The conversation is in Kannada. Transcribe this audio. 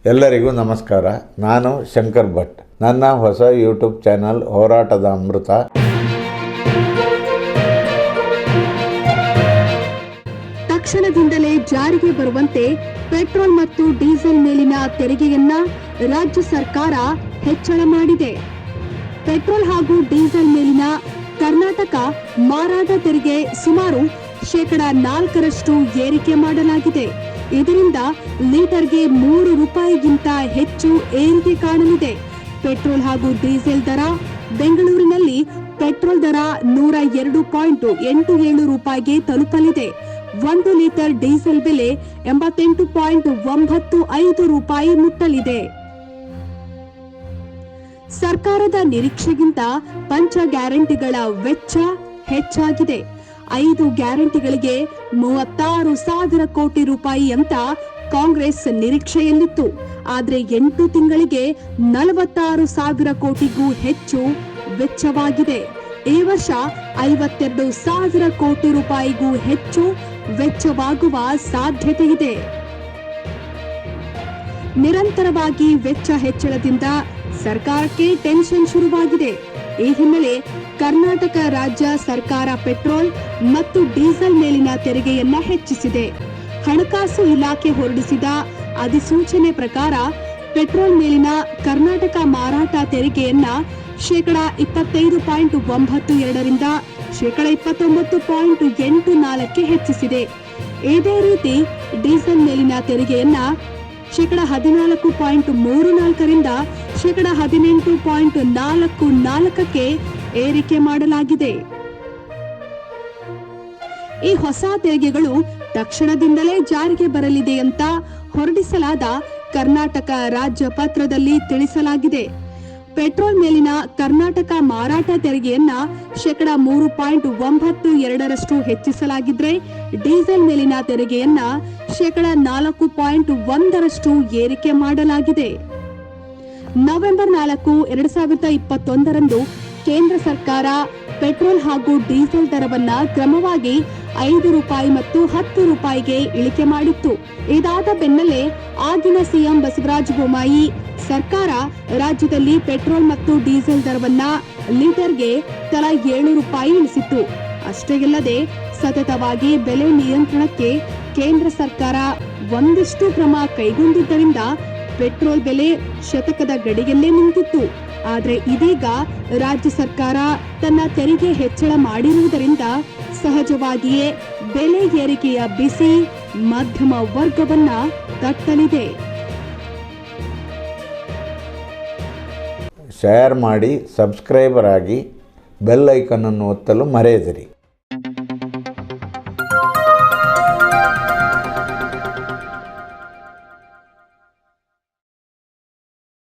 ಎಲ್ಲರಿಗೂ ನಮಸ್ಕಾರ. ನಾನು ಶಂಕರ್ ಭಟ್. ನನ್ನ ಹೊಸ ಯೂಟ್ಯೂಬ್ ಚಾನಲ್ ಹೋರಾಟದ ಅಮೃತ. ತಕ್ಷಣದಿಂದಲೇ ಜಾರಿಗೆ ಬರುವಂತೆ ಪೆಟ್ರೋಲ್ ಮತ್ತು ಡೀಸೆಲ್ ಮೇಲಿನ ತೆರಿಗೆಯನ್ನ ರಾಜ್ಯ ಸರ್ಕಾರ ಹೆಚ್ಚಳ ಮಾಡಿದೆ. ಪೆಟ್ರೋಲ್ ಹಾಗೂ ಡೀಸೆಲ್ ಮೇಲಿನ ಕರ್ನಾಟಕ ಮಾರಾಟ ತೆರಿಗೆ ಸುಮಾರು 4% ಏರಿಕೆ ಮಾಡಲಾಗಿದೆ. ಇದರಿಂದ ಲೀಟರ್ಗೆ 3 ರೂಪಾಯಿಗಿಂತ ಹೆಚ್ಚು ಏರಿಕೆ ಕಾಣಲಿದೆ. ಪೆಟ್ರೋಲ್ ಹಾಗೂ ಡೀಸೆಲ್ ದರ: ಬೆಂಗಳೂರಿನಲ್ಲಿ ಪೆಟ್ರೋಲ್ ದರ 102.87 ರೂಪಾಯಿಗೆ ತಲುಪಲಿದೆ. 1 ಲೀಟರ್ ಡೀಸೆಲ್ ಬೆಲೆ 88.95 ರೂಪಾಯಿ ಮುಟ್ಟಲಿದೆ. ಸರ್ಕಾರದ ನಿರೀಕ್ಷೆಗಿಂತ ಪಂಚ ಗ್ಯಾರಂಟಿಗಳ ವೆಚ್ಚ ಹೆಚ್ಚಾಗಿದೆ. 5 ಗ್ಯಾರಂಟಿಗಳಿಗೆ 36,000 ಕೋಟಿ ರೂಪಾಯಿ ಅಂತ ಕಾಂಗ್ರೆಸ್ ನಿರೀಕ್ಷೆಯಲ್ಲಿತ್ತು. ಆದರೆ 8 ತಿಂಗಳಿಗೆ 46,000 ಕೋಟಿಗೂ ಹೆಚ್ಚು ವೆಚ್ಚವಾಗಿದೆ. ಈ ವರ್ಷ 52,000 ಕೋಟಿ ರೂಪಾಯಿಗೂ ಹೆಚ್ಚು ವೆಚ್ಚವಾಗುವ ಸಾಧ್ಯತೆ ಇದೆ. ನಿರಂತರವಾಗಿ ವೆಚ್ಚ ಹೆಚ್ಚಳದಿಂದ ಸರ್ಕಾರಕ್ಕೆ ಟೆನ್ಷನ್ ಶುರುವಾಗಿದೆ. ಈ ಹಿನ್ನೆಲೆ ಕರ್ನಾಟಕ ರಾಜ್ಯ ಸರ್ಕಾರ ಪೆಟ್ರೋಲ್ ಮತ್ತು ಡೀಸೆಲ್ ಮೇಲಿನ ತೆರಿಗೆಯನ್ನ ಹೆಚ್ಚಿಸಿದೆ. ಹಣಕಾಸು ಇಲಾಖೆ ಹೊರಡಿಸಿದ ಅಧಿಸೂಚನೆ ಪ್ರಕಾರ ಪೆಟ್ರೋಲ್ ಮೇಲಿನ ಕರ್ನಾಟಕ ಮಾರಾಟ ತೆರಿಗೆಯನ್ನ 25.92 ರಿಂದ 29.84ಕ್ಕೆ ಹೆಚ್ಚಿಸಿದೆ. ಇದೇ ರೀತಿ ಡೀಸೆಲ್ ಮೇಲಿನ ತೆರಿಗೆಯನ್ನ 14.34 ರಿಂದ 18.44ಕ್ಕೆ ಏರಿಕೆ ಮಾಡಲಾಗಿದೆ. ಈ ಹೊಸ ತೆರಿಗೆಗಳು ತಕ್ಷಣದಿಂದಲೇ ಜಾರಿಗೆ ಬರಲಿದೆ ಅಂತ ಹೊರಡಿಸಲಾದ ಕರ್ನಾಟಕ ರಾಜ್ಯ ಪತ್ರದಲ್ಲಿ ತಿಳಿಸಲಾಗಿದೆ. ಪೆಟ್ರೋಲ್ ಮೇಲಿನ ಕರ್ನಾಟಕ ಮಾರಾಟ ತೆರಿಗೆಯನ್ನ 3.92% ಹೆಚ್ಚಿಸಲಾಗಿದ್ರೆ, ಡೀಸೆಲ್ ಮೇಲಿನ ತೆರಿಗೆಯನ್ನ 4.1% ಏರಿಕೆ ಮಾಡಲಾಗಿದೆ. ನವೆಂಬರ್ 4, 2021ರಂದು ಕೇಂದ್ರ ಸರ್ಕಾರ ಪೆಟ್ರೋಲ್ ಹಾಗೂ ಡೀಸೆಲ್ ದರವನ್ನ ಕ್ರಮವಾಗಿ 5 ರೂಪಾಯಿ ಮತ್ತು 10 ರೂಪಾಯಿಗೆ ಇಳಿಕೆ ಮಾಡಿತ್ತು. ಇದಾದ ಬೆನ್ನಲ್ಲೇ ಆಗಿನ ಸಿಎಂ ಬಸವರಾಜ ಬೊಮ್ಮಾಯಿ ಸರ್ಕಾರ ರಾಜ್ಯದಲ್ಲಿ ಪೆಟ್ರೋಲ್ ಮತ್ತು ಡೀಸೆಲ್ ದರವನ್ನ ಲೀಟರ್ಗೆ ತಲಾ 7 ರೂಪಾಯಿ ಇಳಿಸಿತ್ತು. ಅಷ್ಟೇ ಅಲ್ಲದೆ ಸತತವಾಗಿ ಬೆಲೆ ನಿಯಂತ್ರಣಕ್ಕೆ ಕೇಂದ್ರ ಸರ್ಕಾರ ಒಂದಿಷ್ಟು ಕ್ರಮ ಕೈಗೊಂಡಿದ್ದರಿಂದ ಪೆಟ್ರೋಲ್ ಬೆಲೆ ಶತಕದ ಗಡಿಯಲ್ಲೇ ನಿಂತಿತ್ತು. ಆದರೆ ಇದೀಗ ರಾಜ್ಯ ಸರ್ಕಾರ ತನ್ನ ತೆರಿಗೆ ಹೆಚ್ಚಳ ಮಾಡಿರುವುದರಿಂದ ಸಹಜವಾಗಿಯೇ ಬೆಲೆ ಏರಿಕೆಯ ಬಿಸಿ ಮಧ್ಯಮ ವರ್ಗವನ್ನ ತಟ್ಟಲಿದೆ. ಶೇರ್ ಮಾಡಿ, ಸಬ್ಸ್ಕ್ರೈಬರ್ ಆಗಿ, ಬೆಲ್ ಐಕನ್ ಅನ್ನು ಒತ್ತಲು ಮರೆಯದಿರಿ.